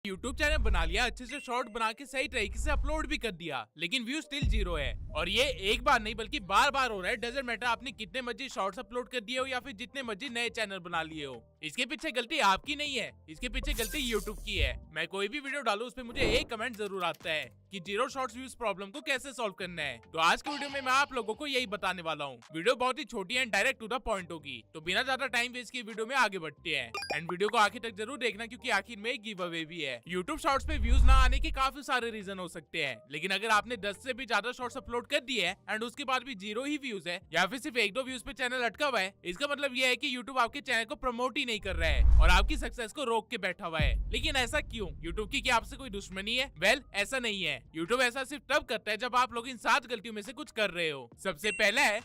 YouTube channel बना लिया, अच्छे से शॉर्ट बना के सही तरीके से अपलोड भी कर दिया, लेकिन व्यू स्टिल 0 है। और ये एक बार नहीं बल्कि बार बार हो रहा है। डजंट मैटर आपने कितने मर्जी शॉर्ट्स अपलोड कर दिए हो या फिर जितने मर्जी नए चैनल बना लिए हो, इसके पीछे गलती आपकी नहीं है, इसके पीछे गलती यूट्यूब की है। मैं कोई भी वीडियो डालू उस पर मुझे एक कमेंट जरूर आता है कि 0 शॉर्ट्स व्यूज प्रॉब्लम को कैसे सॉल्व करना है। तो आज की वीडियो में मैं आप लोगों को यही बताने वाला हूँ। वीडियो बहुत ही छोटी and direct to the point होगी, तो बिना ज्यादा टाइम वेस्ट किए वीडियो में आगे बढ़ते हैं। एंड वीडियो को आखिर तक जरूर देखना, क्योंकि आखिर में एक गिव अवे भी है। यूट्यूब शॉर्ट्स पे व्यूज ना आने के काफी सारे रीजन हो सकते हैं, लेकिन अगर आपने 10 से भी ज्यादा शॉर्ट्स अपलोड कर दिए हैं एंड उसके बाद भी 0 ही व्यूज है या फिर सिर्फ 1-2 व्यूज पे चैनल अटका हुआ है, इसका मतलब ये है कि यूट्यूब आपके चैनल को प्रमोट ही नहीं कर रहा है और आपकी सक्सेस को रोक के बैठा हुआ है। लेकिन ऐसा क्यों? यूट्यूब की क्या आपसे कोई दुश्मनी है? वेल, ऐसा नहीं है। यूट्यूब ऐसा सिर्फ तब करता है जब आप लोग इन 7 गलतियों में से कुछ कर रहे हो। सबसे पहला है,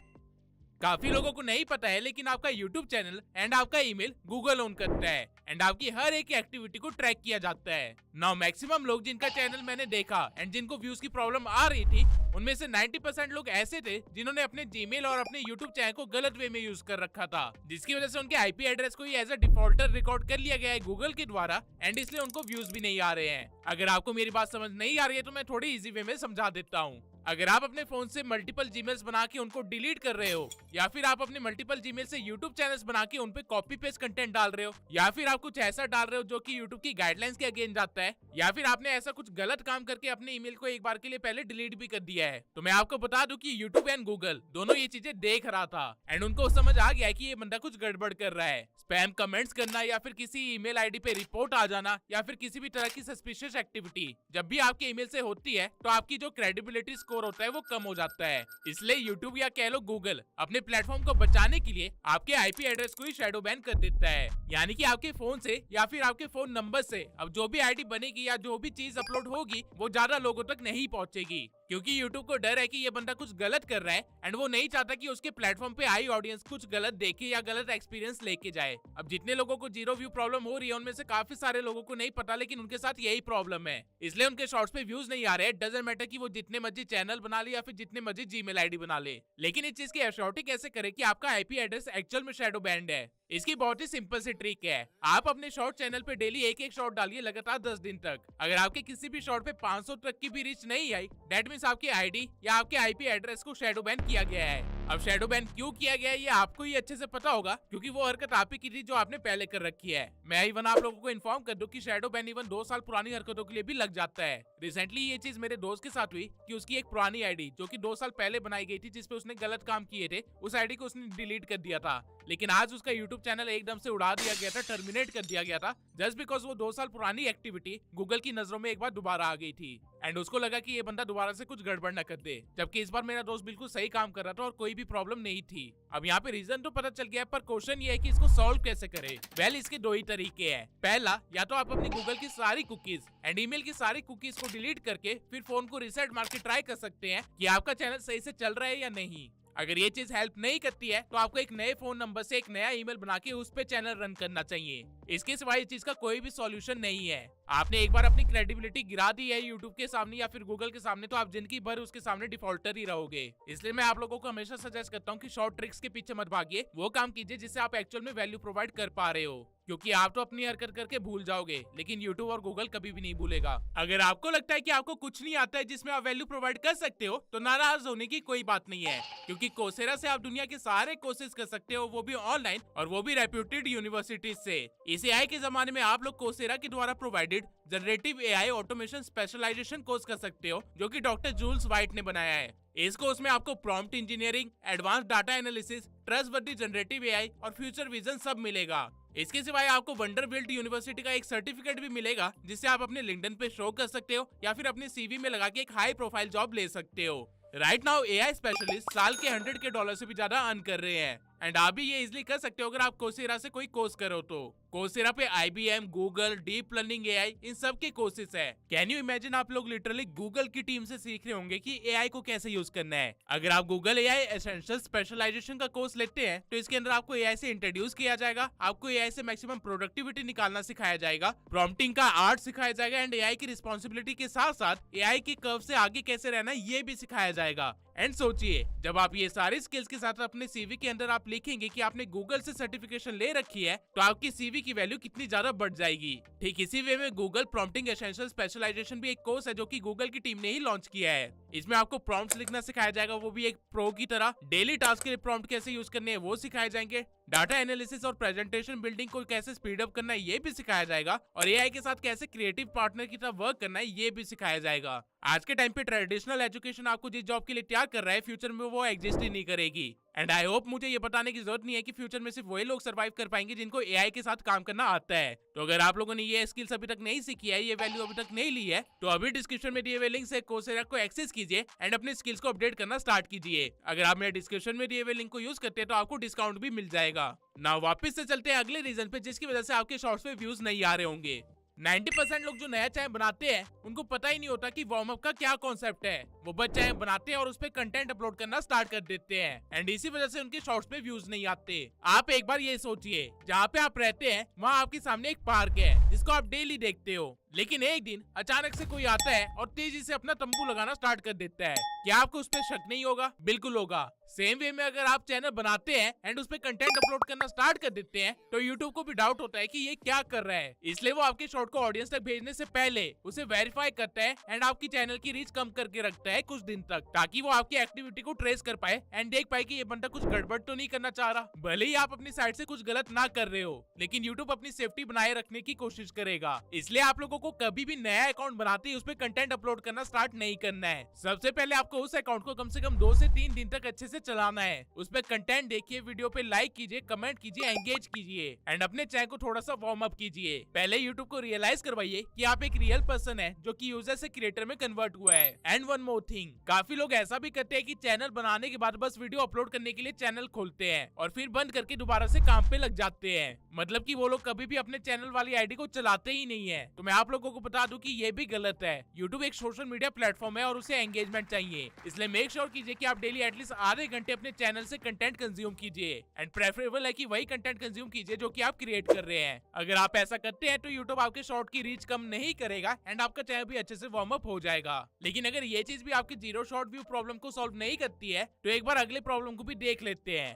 काफी लोगों को नहीं पता है लेकिन आपका YouTube चैनल एंड आपका ईमेल गूगल ओन करता है एंड आपकी हर एक एक्टिविटी को ट्रैक किया जाता है। नाउ मैक्सिमम लोग जिनका चैनल मैंने देखा एंड जिनको व्यूज की प्रॉब्लम आ रही थी, उनमें से 90% लोग ऐसे थे जिन्होंने अपने जीमेल और अपने YouTube चैनल को गलत वे में यूज कर रखा था, जिसकी वजह से उनके आईपी एड्रेस को ही एज अ डिफॉल्टर रिकॉर्ड कर लिया गया है गूगल के द्वारा एंड इसलिए उनको व्यूज भी नहीं आ रहे हैं। अगर आपको मेरी बात समझ नहीं आ रही है तो मैं थोड़ी इजी वे में समझा देता हूँ। अगर आप अपने फोन से मल्टीपल जीमेल्स बना के उनको डिलीट कर रहे हो, या फिर आप अपने मल्टीपल जीमेल से यूट्यूब चैनल्स बना के उन पे कॉपी पेस्ट कंटेंट डाल रहे हो, या फिर आप कुछ ऐसा डाल रहे हो जो कि यूट्यूब की गाइडलाइंस के अगेंस्ट जाता है, या फिर आपने ऐसा कुछ गलत काम करके अपने ईमेल को एक बार के लिए पहले डिलीट भी कर दिया है, तो मैं आपको बता दूं कि यूट्यूब एंड गूगल दोनों ये चीजें देख रहा था एंड उनको समझ आ गया है कि ये बंदा कुछ गड़बड़ कर रहा है। स्पैम कमेंट्स करना या फिर किसी ईमेल आईडी पे रिपोर्ट आ जाना या फिर किसी भी तरह की सस्पिशियस एक्टिविटी जब भी आपके ईमेल से होती है, तो आपकी जो क्रेडिबिलिटी स्कोर होता है वो कम हो जाता है। इसलिए यूट्यूब या कह लो गूगल अपने प्लेटफॉर्म को बचाने के लिए आपके आईपी एड्रेस को ही शैडो बैन कर देता है, यानी कि आपके फोन से या फिर आपके फोन नंबर से अब जो भी आईडी बनेगी या जो भी चीज अपलोड होगी वो ज्यादा लोगों तक नहीं पहुंचेगी, क्योंकि यूट्यूब को डर है कि ये बंदा कुछ गलत कर रहा है एंड वो नहीं चाहता कि उसके प्लेटफॉर्म पे आई ऑडियंस कुछ गलत देखे या गलत एक्सपीरियंस लेके जाए। अब जितने लोगों को 0 व्यू प्रॉब्लम हो रही है उनमें से काफी सारे लोगों को नहीं पता, लेकिन उनके साथ यही प्रॉब्लम है, इसलिए उनके शॉर्ट्स पे व्यूज नहीं आ रहे। डजंट मैटर कि वो जितने मर्जी चैनल बना ले या फिर जितने मर्जी जीमेल आईडी बना ले, लेकिन इस चीज की एश्योरिटी कैसे करे कि आपका आईपी एड्रेस एक्चुअल में शैडो बैंड है? इसकी बहुत ही सिंपल सी ट्रिक है। आप अपने शॉर्ट चैनल पे डेली एक शॉर्ट डालिए लगातार 10 दिन तक। अगर आपके किसी भी शॉर्ट पे 500 तक की भी रीच नहीं आई, दैट मींस आपकी आईडी या आपके आईपी एड्रेस को शैडो बैन किया गया है। अब शैडो बैन क्यों किया गया है ये आपको ही अच्छे से पता होगा, क्योंकि वो हरकत आप ही की थी जो आपने पहले कर रखी है। मैं इवन आप लोगों को इन्फॉर्म कर दूं कि शैडो बैन इवन 2 साल पुरानी हरकतों के लिए भी लग जाता है। रिसेंटली ये चीज मेरे दोस्त के साथ हुई कि उसकी एक पुरानी आईडी जो कि 2 साल पहले बनाई गई थी, जिसपे उसने गलत काम किए थे, उस आईडी को उसने डिलीट कर दिया था, लेकिन आज उसका यूट्यूब चैनल एकदम से उड़ा दिया गया था, टर्मिनेट कर दिया गया था, जस्ट बिकॉज वो 2 साल पुरानी एक्टिविटी गूगल की नजरों में एक बार दोबारा आ गई थी एंड उसको लगा कि ये बंदा दोबारा से कुछ गड़बड़ न कर दे, जबकि इस बार मेरा दोस्त बिल्कुल सही काम कर रहा था और कोई भी प्रॉब्लम नहीं थी। अब यहाँ पे रीजन तो पता चल गया, पर क्वेश्चन ये है कि इसको सॉल्व कैसे करें। वेल, इसके 2 ही तरीके हैं। पहला, या तो आप अपनी गूगल की सारी कुकीज एंड ईमेल की सारी कुकीज को डिलीट करके फिर फोन को रीसेट मार के ट्राई कर सकते हैं कि आपका चैनल सही से चल रहा है या नहीं। अगर ये चीज हेल्प नहीं करती है तो आपको एक नए फोन नंबर से एक नया ईमेल बना के उस पे चैनल रन करना चाहिए। इसके सिवाय इस चीज का कोई भी सॉल्यूशन नहीं है। आपने एक बार अपनी क्रेडिबिलिटी गिरा दी है यूट्यूब के सामने या फिर गूगल के सामने, तो आप जिंदगी भर उसके सामने डिफॉल्टर ही रहोगे। इसलिए मैं आप लोगों को हमेशा सजेस्ट करता हूँ कि शॉर्ट ट्रिक्स के पीछे मत भागिए, वो काम कीजिए जिससे आप एक्चुअल में वैल्यू प्रोवाइड कर पा रहे हो, क्योंकि आप तो अपनी हरकत करके भूल जाओगे, लेकिन यूट्यूब और गूगल कभी भी नहीं भूलेगा। अगर आपको लगता है कि आपको कुछ नहीं आता है जिसमें आप वैल्यू प्रोवाइड कर सकते हो, तो नाराज होने की कोई बात नहीं है, क्योंकि कोर्सेरा से आप दुनिया के सारे कोर्सेज कर सकते हो, वो भी ऑनलाइन और वो भी रेप्यूटेड यूनिवर्सिटीज से। इस एआई के जमाने में आप लोग कोर्सेरा के द्वारा provided generative AI automation specialisation course कर सकते हो, जो कि डॉक्टर जूल्स वाइट ने बनाया है। इस कोर्स में आपको prompt engineering, advance data analysis, trustworthy generative AI और फ्यूचर विजन सब मिलेगा। इसके सिवाय आपको वंडरबिल्ट यूनिवर्सिटी का एक सर्टिफिकेट भी मिलेगा, जिससे आप अपने लिंक्डइन पे शो कर सकते हो या फिर अपने सीवी में लगा के एक हाई प्रोफाइल जॉब ले सकते हो। राइट नाउ एआई स्पेशलिस्ट साल के $100 से भी ज्यादा अर्न कर रहे हैं एंड आप भी ये इजिली कर सकते हो अगर आप कोर्सेरा से कोई कोर्स करो तो। कोर्सेरा पे IBM, Google, deep learning AI इन सब के कोर्सेज है। कैन यू इमेजिन, आप लोग लिटरली गूगल की टीम से सीख रहे होंगे कि एआई को कैसे यूज करना है। अगर आप गूगल एआई एसेंशियल स्पेशलाइजेशन का कोर्स लेते हैं तो इसके अंदर आपको एआई से इंट्रोड्यूस किया जाएगा, आपको एआई से मैक्सिमम प्रोडक्टिविटी निकालना सिखाया जाएगा, प्रॉम्प्टिंग का आर्ट सिखाया जाएगा एंड एआई की रिस्पॉन्सिबिलिटी के साथ साथ एआई की कर्व से आगे कैसे रहना ये भी सिखाया जाएगा। एंड सोचिए, जब आप ये सारी स्किल्स के साथ अपने सीवी के अंदर आप लिखेंगे कि आपने गूगल से सर्टिफिकेशन ले रखी है, तो आपकी सीवी की वैल्यू कितनी ज्यादा बढ़ जाएगी। ठीक इसी वे में गूगल प्रॉम्प्टिंग एसेंशियल स्पेशलाइजेशन भी एक कोर्स है जो कि गूगल की टीम ने ही लॉन्च किया है। इसमें आपको प्रॉम्प्ट्स लिखना सिखाया जाएगा, वो भी एक प्रो की तरह। डेली टास्क के लिए प्रॉम्प्ट कैसे यूज करने हैं वो सिखाए जाएंगे। डाटा एनालिसिस और प्रेजेंटेशन बिल्डिंग को कैसे स्पीड अप करना है ये भी सिखाया जाएगा, और एआई के साथ कैसे क्रिएटिव पार्टनर की तरह वर्क करना है ये भी सिखाया जाएगा। आज के टाइम पे ट्रेडिशनल एजुकेशन आपको जिस जॉब के लिए तैयार कर रहा है, फ्यूचर में वो एग्जिस्ट ही नहीं करेगी। एंड आई होप मुझे ये बताने की जरूरत नहीं है कि फ्यूचर में सिर्फ वही लोग सर्वाइव कर पाएंगे जिनको एआई के साथ काम करना आता है। तो अगर आप लोगों ने ये स्किल्स अभी तक नहीं सीखी है, ये वैल्यू अभी तक नहीं ली है, तो अभी डिस्क्रिप्शन में दिए हुए लिंक से कोर्सेरा को एक्सेस कीजिए एंड अपने स्किल्स को अपडेट करना स्टार्ट कीजिए। अगर आप मेरे डिस्क्रिप्शन में दिए हुए लिंक को यूज करते हैं तो आपको डिस्काउंट भी मिल जाएगा। ना वापस से चलते हैं अगले रीजन पे जिसकी वजह से आपके शॉर्ट्स पे व्यूज नहीं आ रहे होंगे। 90% लोग जो नया चैनल बनाते हैं उनको पता ही नहीं होता कि वार्म अप का क्या कॉन्सेप्ट है। वो बस चैनल बनाते हैं और उस पे कंटेंट अपलोड करना स्टार्ट कर देते हैं एंड इसी वजह से उनके शॉर्ट्स पे व्यूज नहीं आते। आप एक बार ये सोचिए, जहाँ पे आप रहते हैं वहाँ आपके सामने एक पार्क है जिसको आप डेली देखते हो, लेकिन एक दिन अचानक से कोई आता है और तेजी से अपना तंबू लगाना स्टार्ट कर देता है। क्या आपको उस पर शक नहीं होगा? बिल्कुल होगा। सेम वे में अगर आप चैनल बनाते हैं एंड उस पे कंटेंट अपलोड करना स्टार्ट कर देते हैं तो यूट्यूब को भी डाउट होता है कि ये क्या कर रहा है, इसलिए वो आपके शॉर्ट को ऑडियंस तक भेजने से पहले उसे वेरीफाई करता है एंड आपकी चैनल की रीच कम करके रखता है कुछ दिन तक, ताकि वो आपकी एक्टिविटी को ट्रेस कर पाए एंड देख पाए कि ये बंदा कुछ गड़बड़ तो नहीं करना चाह रहा। भले ही आप अपनी साइड से कुछ गलत ना कर रहे हो, लेकिन यूट्यूब अपनी सेफ्टी बनाए रखने की कोशिश करेगा। इसलिए आप लोगों को कभी भी नया अकाउंट बनाते ही उस पे कंटेंट अपलोड करना स्टार्ट नहीं करना है। सबसे पहले आपको उस अकाउंट को कम से कम 2 से 3 दिन तक अच्छे से चलाना है। उस पे कंटेंट देखिए, वीडियो पे लाइक कीजिए, कमेंट कीजिए, एंगेज कीजिए एंड अपने चैनल को थोड़ा सा वार्म अप कीजिए। पहले यूट्यूब को रियलाइज करवाइए कि आप एक रियल पर्सन है जो कि यूजर से क्रिएटर में कन्वर्ट हुआ है। एंड वन मोर थिंग, काफी लोग ऐसा भी करते हैं कि चैनल बनाने के बाद बस वीडियो अपलोड करने के लिए चैनल खोलते हैं और फिर बंद करके दोबारा से काम पे लग जाते हैं। मतलब कि वो लोग कभी भी अपने चैनल वाली आईडी को चलाते ही नहीं है। तो मैं आप लोगों को बता दूं कि ये भी गलत है। यूट्यूब एक सोशल मीडिया प्लेटफॉर्म है और उसे एंगेजमेंट चाहिए, इसलिए मेक श्योर कीजिए कि आप डेली एटलीस्ट आधे घंटे अपने चैनल से कंटेंट कंज्यूम कीजिए एंड प्रेफरेबल है कि वही कंटेंट कंज्यूम कीजिए जो कि आप क्रिएट कर रहे हैं। अगर आप ऐसा करते हैं तो यूट्यूब आपके शॉर्ट की रीच कम नहीं करेगा एंड आपका चैनल भी अच्छे से वार्म अप हो जाएगा। लेकिन अगर ये चीज भी आपकी 0 शॉर्ट व्यू प्रॉब्लम को सॉल्व नहीं करती है तो एक बार अगले प्रॉब्लम को भी देख लेते हैं।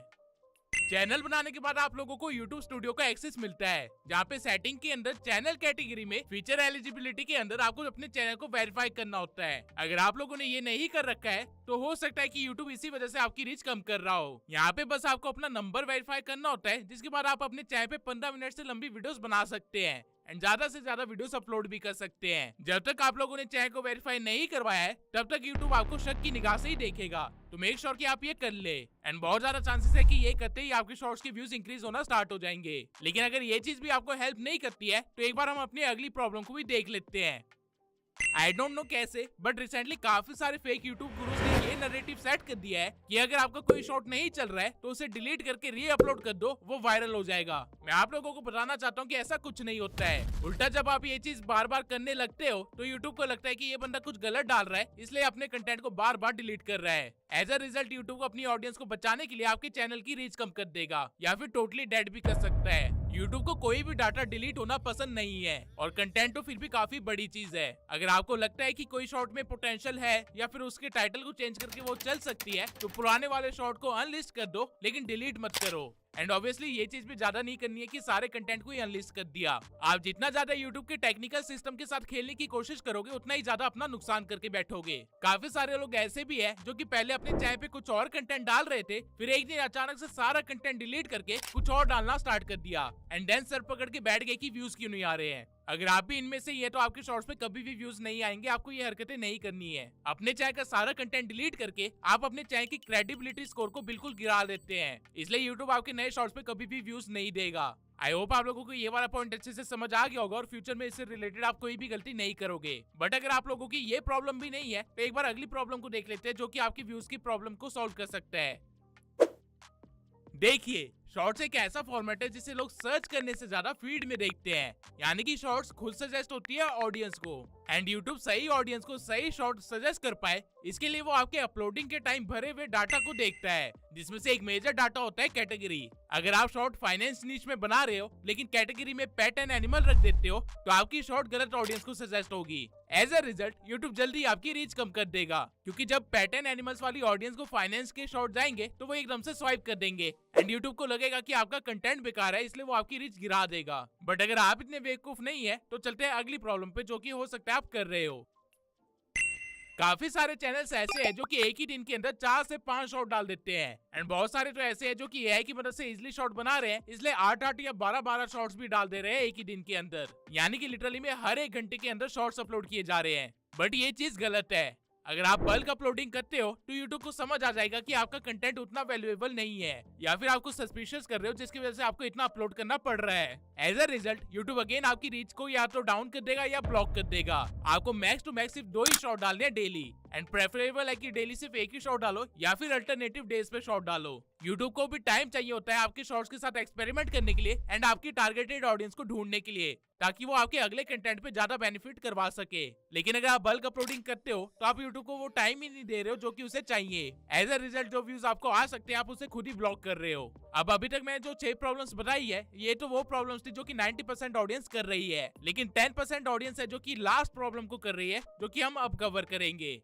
चैनल बनाने के बाद आप लोगों को YouTube स्टूडियो का एक्सेस मिलता है, जहाँ पे सेटिंग के अंदर चैनल कैटेगरी में फीचर एलिजिबिलिटी के अंदर आपको अपने चैनल को वेरीफाई करना होता है। अगर आप लोगों ने ये नहीं कर रखा है तो हो सकता है कि YouTube इसी वजह से आपकी रीच कम कर रहा हो। यहाँ पे बस आपको अपना नंबर वेरीफाई करना होता है, जिसके बाद आप अपने चैनल पे 15 मिनट से लंबी वीडियोस बना सकते हैं एंड ज्यादा से ज्यादा वीडियोस अपलोड भी कर सकते हैं। जब तक आप लोगों ने चैनल को वेरीफाई नहीं करवाया है तब तक YouTube आपको शक की निगाह से ही देखेगा। तो मेक श्योर कि आप ये कर ले एंड बहुत ज्यादा चांसेस है कि ये करते ही आपके शॉर्ट्स के व्यूज इंक्रीज होना स्टार्ट हो जाएंगे। लेकिन अगर ये चीज भी आपको हेल्प नहीं करती है तो एक बार हम अपनी अगली प्रॉब्लम को भी देख लेते हैं। आई डोंट नो कैसे, बट रिसेंटली काफी सारे फेक यूट्यूब गुरुज ने ये नैरेटिव सेट कर दिया है कि अगर आपका कोई शॉर्ट नहीं चल रहा है तो उसे डिलीट करके री अपलोड कर दो, वो वायरल हो जाएगा। मैं आप लोगों को बताना चाहता हूँ कि ऐसा कुछ नहीं होता है। उल्टा जब आप ये चीज बार बार करने लगते हो तो यूट्यूब को लगता है कि ये बंदा कुछ गलत डाल रहा है, इसलिए अपने कंटेंट को बार बार डिलीट कर रहा है। एज अ रिजल्ट यूट्यूब को अपनी ऑडियंस को बचाने के लिए आपके चैनल की रीच कम कर देगा या फिर टोटली डेड भी कर सकता है। यूट्यूब को कोई भी डाटा डिलीट होना पसंद नहीं है और कंटेंट तो फिर भी काफी बड़ी चीज है। अगर आपको लगता है कि कोई शॉर्ट में पोटेंशियल है या फिर उसके टाइटल को चेंज करके वो चल सकती है तो पुराने वाले शॉर्ट को अनलिस्ट कर दो, लेकिन डिलीट मत करो। एंड ऑब्वियसली ये चीज भी ज्यादा नहीं करनी है कि सारे कंटेंट को ही अनलिस्ट कर दिया। आप जितना ज्यादा यूट्यूब के टेक्निकल सिस्टम के साथ खेलने की कोशिश करोगे उतना ही ज्यादा अपना नुकसान करके बैठोगे। काफी सारे लोग ऐसे भी है जो कि पहले अपने चैनल पे कुछ और कंटेंट डाल रहे थे, फिर एक दिन अचानक से सारा कंटेंट डिलीट करके कुछ और डालना स्टार्ट कर दिया एंड देन सर पकड़ के बैठ गए कि व्यूज क्यों नहीं आ रहे हैं। अगर आप भी इनमें से ये तो आपके शॉर्ट्स पे कभी भी व्यूज नहीं आएंगे। आपको ये हरकतें नहीं करनी है। अपने चैनल का सारा कंटेंट डिलीट करके आप अपने चैनल की क्रेडिबिलिटी स्कोर को बिल्कुल गिरा देते हैं, इसलिए यूट्यूब आपके नए शॉर्ट्स पे कभी भी व्यूज नहीं देगा। आई होप आप लोगों को ये वाला पॉइंट अच्छे से समझ आ गया होगा और फ्यूचर में इससे रिलेटेड आप कोई भी गलती नहीं करोगे। बट अगर आप लोगों की ये प्रॉब्लम भी नहीं है तो एक बार अगली प्रॉब्लम को देख लेते हैं जो कि आपकी व्यूज की प्रॉब्लम को सॉल्व कर सकता है। देखिए, शॉर्ट्स एक ऐसा फॉर्मेट है जिसे लोग सर्च करने से ज्यादा फीड में देखते हैं, यानी कि शॉर्ट्स खुद सजेस्ट होती है ऑडियंस को एंड यूट्यूब सही ऑडियंस को सही शॉर्ट सजेस्ट कर पाए, इसके लिए वो आपके अपलोडिंग के टाइम भरे हुए डाटा को देखता है, जिसमें से एक मेजर डाटा होता है कैटेगरी। अगर आप शॉर्ट फाइनेंस नीच में बना रहे हो लेकिन कैटेगरी में पेट एंड एनिमल रख देते हो तो आपकी शॉर्ट गलत ऑडियंस को सजेस्ट होगी। एज अ रिजल्ट यूट्यूब जल्दी आपकी रीच कम कर देगा, क्योंकि जब पेट एंड एनिमल्स वाली ऑडियंस को फाइनेंस के शॉर्ट जाएंगे तो वो एकदम से स्वाइप कर देंगे एंड यूट्यूब को लगेगा कि आपका कंटेंट बेकार है, इसलिए वो आपकी रीच गिरा देगा। बट अगर आप इतने बेवकूफ नहीं है तो चलते हैं अगली प्रॉब्लम पे, जो कि हो सकता है आप कर रहे हो। काफी सारे चैनल्स ऐसे हैं जो कि एक ही दिन के अंदर 4 से 5 शॉट डाल देते हैं एंड बहुत सारे तो ऐसे हैं जो कि एआई की मदद से इजिली शॉट बना रहे हैं, इसलिए 8-8 या 12-12 शॉट्स भी डाल दे रहे हैं एक ही दिन के अंदर। यानी कि लिटरली में हर एक घंटे के अंदर शॉर्ट्स अपलोड किए जा रहे हैं। बट ये चीज गलत है। अगर आप बल्क अपलोडिंग करते हो तो यूट्यूब को समझ आ जाएगा कि आपका कंटेंट उतना वैल्यूएबल नहीं है, या फिर आपको सस्पिशियस कर रहे हो जिसकी वजह से आपको इतना अपलोड करना पड़ रहा है। As a result YouTube again आपकी रीच को या तो डाउन कर देगा या ब्लॉक कर देगा। आपको मैक्स टू मैक्स सिर्फ 2 ही शॉट डालने हैं डेली, एंड प्रेफरेबल है कि डेली सिर्फ एक ही शॉट डालो या फिर अल्टरनेटिव डेज पे शॉट डालो। यूट्यूब को भी टाइम चाहिए होता है आपके शॉर्ट्स के साथ एक्सपेरिमेंट करने के लिए एंड आपकी टारगेटेड ऑडियंस को ढूंढने के लिए, ताकि वो आपके अगले कंटेंट पे ज्यादा बेनिफिट करवा सके। लेकिन अगर आप बल्क अपलोडिंग करते हो तो आप यूट्यूब को वो टाइम ही नहीं दे रहे हो जो कि उसे चाहिए। एज अ रिजल्ट जो व्यूज आपको आ सकते हैं आप उसे खुद ही ब्लॉक कर रहे हो। अब अभी तक मैंने जो 6 प्रॉब्लम्स बताई है ये तो वो प्रॉब्लम्स थी जो कि 90% ऑडियंस कर रही है, लेकिन 10% ऑडियंस है जो कि लास्ट प्रॉब्लम को कर रही है, जो कि हम अब कवर करेंगे।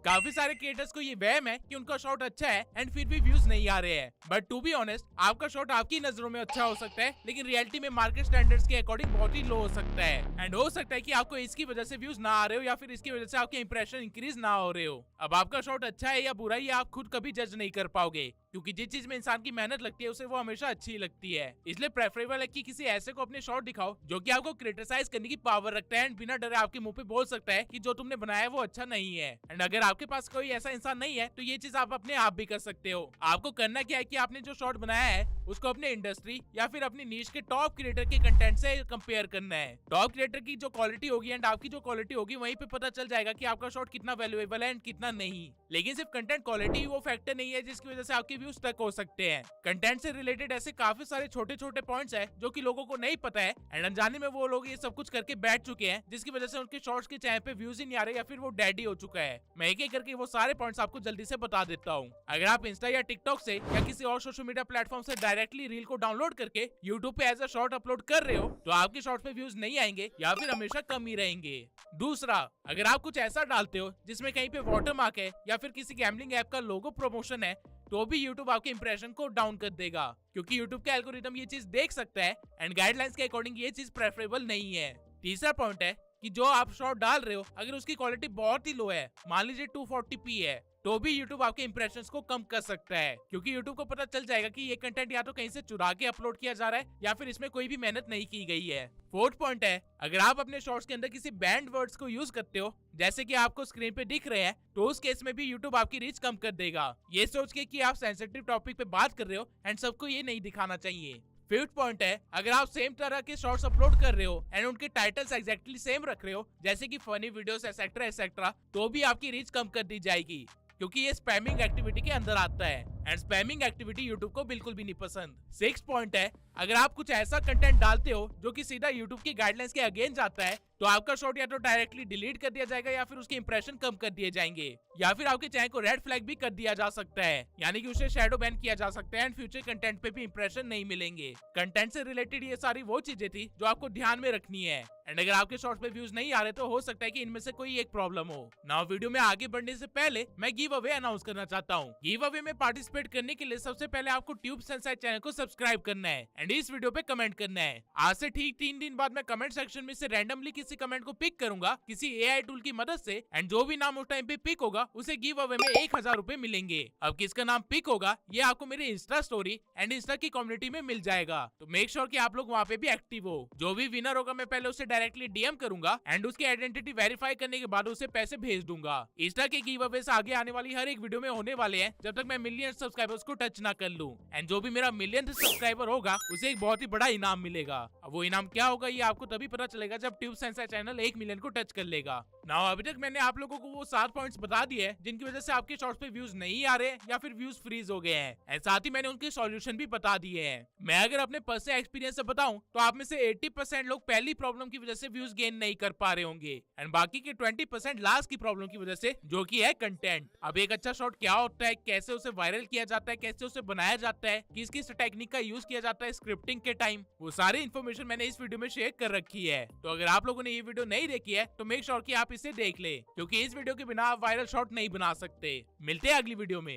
काफी सारे क्रिएटर्स को ये वहम है कि उनका शॉट अच्छा है एंड फिर भी व्यूज नहीं आ रहे हैं। बट टू बी ऑनेस्ट आपका शॉट आपकी नजरों में अच्छा हो सकता है, लेकिन रियलिटी में मार्केट स्टैंडर्ड्स के अकॉर्डिंग बहुत ही लो हो सकता है एंड हो सकता है कि आपको इसकी वजह से व्यूज ना आ रहे हो या फिर इसकी वजह से आपके इंप्रेशन इंक्रीज ना हो रहे हो। अब आपका शॉट अच्छा है या बुरा ये आप खुद कभी जज नहीं कर पाओगे, क्योंकि जिस चीज में इंसान की मेहनत लगती है उसे वो हमेशा अच्छी लगती है। इसलिए प्रेफरेबल है कि किसी ऐसे को अपने शॉट दिखाओ जो कि आपको क्रिटिसाइज करने की पावर रखता है एंड बिना डरे आपके मुंह पे बोल सकता है कि जो तुमने बनाया है वो अच्छा नहीं है। एंड अगर आपके पास कोई ऐसा इंसान नहीं है तो ये चीज आप अपने आप भी कर सकते हो। आपको करना क्या है कि आपने जो शॉट बनाया है उसको अपने इंडस्ट्री या फिर अपनी नीश के टॉप क्रिएटर के कंटेंट से कंपेयर करना है। टॉप क्रिएटर की जो क्वालिटी होगी एंड आपकी जो क्वालिटी होगी वहीं पे पता चल जाएगा कि आपका शॉट कितना वैल्यूएबल है एंड कितना नहीं। लेकिन सिर्फ कंटेंट क्वालिटी वो फैक्टर नहीं है जिसकी वजह से आपके व्यूज स्टक हो सकते हैं। कंटेंट से रिलेटेड ऐसे काफी सारे छोटे छोटे पॉइंट्स है जो कि लोगों को नहीं पता है एंड अनजाने में वो लोग ये सब कुछ करके बैठ चुके हैं, जिसकी वजह से उनके शॉर्ट्स के चैनल पे व्यूज ही नहीं आ रहे या फिर वो डेड ही हो चुका है। मैं एक एक करके वो सारे पॉइंट्स आपको जल्दी से बता देता हूँ। अगर आप इंस्टा या टिकटॉक से या किसी और सोशल मीडिया प्लेटफॉर्म से डायरेक्टली रील को डाउनलोड करके यूट्यूब पे एज अ शॉर्ट अपलोड कर रहे हो तो आपके शॉर्ट पे व्यूज नहीं आएंगे या फिर हमेशा कम ही रहेंगे। दूसरा, अगर आप कुछ ऐसा डालते हो जिसमें कहीं पे वाटरमार्क है या फिर किसी गैम्बलिंग ऐप का लोगो प्रमोशन है तो भी YouTube आपके इंप्रेशन को डाउन कर देगा, क्योंकि YouTube का एल्गोरिथम ये चीज देख सकता है एंड गाइडलाइंस के अकॉर्डिंग ये चीज प्रेफरेबल नहीं है। तीसरा पॉइंट है कि जो आप शॉट डाल रहे हो अगर उसकी क्वालिटी बहुत ही लो है, मान लीजिए 240p है, तो भी YouTube आपके इंप्रेशंस को कम कर सकता है, क्योंकि YouTube को पता चल जाएगा कि ये कंटेंट या तो कहीं से चुरा के अपलोड किया जा रहा है या फिर इसमें कोई भी मेहनत नहीं की गई है। फोर्थ पॉइंट है, अगर आप अपने शॉर्ट्स के अंदर किसी बैंड वर्ड्स को यूज करते हो जैसे कि आपको स्क्रीन पे दिख रहे हैं तो उस केस में भी YouTube आपकी रीच कम कर देगा, ये सोच के कि आप सेंसिटिव टॉपिक पे बात कर रहे हो एंड सबको ये नहीं दिखाना चाहिए। फिफ्थ पॉइंट है, अगर आप सेम तरह के शॉर्ट्स अपलोड कर रहे हो एंड उनके टाइटल्स एग्जैक्टली सेम रख रहे हो जैसे कि फनी वीडियोस एसेट्रा एसेट्रा, तो भी आपकी रीच कम कर दी जाएगी, क्योंकि ये स्पैमिंग एक्टिविटी के अंदर आता है एंड स्पैमिंग एक्टिविटी यूट्यूब को बिल्कुल भी नहीं पसंद। सिक्स्थ पॉइंट है, अगर आप कुछ ऐसा कंटेंट डालते हो जो कि सीधा यूट्यूब की गाइडलाइंस के अगेंस्ट जाता है तो आपका शॉट या तो डायरेक्टली डिलीट कर दिया जाएगा या फिर उसके इंप्रेशन कम कर दिए जाएंगे या फिर आपके चैनल को रेड फ्लैग भी कर दिया जा सकता है, यानी कि उसे शैडो बैन किया जा सकता है एंड फ्यूचर कंटेंट पे भी इंप्रेशन नहीं मिलेंगे। कंटेंट से रिलेटेड ये सारी वो चीजें थी जो आपको ध्यान में रखनी है एंड अगर आपके शॉर्ट्स पे व्यूज नहीं आ रहे तो हो सकता है कि इनमें से कोई एक प्रॉब्लम हो। नाउ वीडियो में आगे बढ़ने से पहले मैं गिव अवे अनाउंस करना चाहता हूँ। गिव अवे में पार्टिसिपेट करने के लिए सबसे पहले आपको ट्यूब सेंसाइड चैनल को सब्सक्राइब करना है एंड इस वीडियो पे कमेंट करना है। आज से ठीक 3 दिन बाद मैं कमेंट सेक्शन में से रैंडमली किसी कमेंट को पिक करूंगा किसी AI टूल की मदद से एंड जो भी नाम उस टाइम पे पिक होगा उसे गिव अवे में 1000 रुपए मिलेंगे। अब किसका नाम पिक होगा ये आपको मेरे इंस्टा स्टोरी एंड इंस्टा की कम्युनिटी में मिल जाएगा, तो मेक श्योर कि आप लोग वहाँ पे भी एक्टिव हो। जो भी विनर होगा मैं पहले उसे डायरेक्टली DM करूंगा एंड उसकी आइडेंटिटी वेरीफाई करने के बाद उसे पैसे भेज दूंगा। इंस्टा के गिव अवे से आगे आने वाली हर एक वीडियो में होने वाले हैं जब तक मैं मिलियन सब्सक्राइबर्स को टच ना कर लूं एंड जो भी मेरा मिलियन सब्सक्राइबर होगा उसे एक बहुत ही बड़ा इनाम मिलेगा। अब वो इनाम क्या होगा ये आपको तभी पता चलेगा जब ट्यूब सेंसर चैनल 1 मिलियन को टच कर लेगा। ना अभी तक मैंने आप लोगों को वो 7 पॉइंट्स बता दिए हैं जिनकी वजह से आपके शॉर्ट्स पे व्यूज नहीं आ रहे या फिर व्यूज फ्रीज हो गए हैं, एंड साथ ही मैंने उनके सॉल्यूशन भी बता दिए हैं। मैं अगर अपने पर्सनल एक्सपीरियंस से बताऊं तो आप में से 80% लोग पहली प्रॉब्लम की वजह से व्यूज गेन नहीं कर पा रहे होंगे, एंड बाकी के 20% लास्ट की प्रॉब्लम की वजह से, जो कि है कंटेंट। अब एक अच्छा शॉर्ट क्या होता है, कैसे उसे वायरल किया जाता है, कैसे उसे बनाया जाता है, किस किस टेक्निक का यूज किया जाता है स्क्रिप्टिंग के टाइम, वो सारी इन्फॉर्मेशन मैंने इस वीडियो में शेयर कर रखी है। तो अगर आप लोगों ने ये वीडियो नहीं देखी है तो मेक श्योर कि आप इसे देख ले, क्योंकि इस वीडियो के बिना आप वायरल शॉर्ट नहीं बना सकते। मिलते हैं अगली वीडियो में।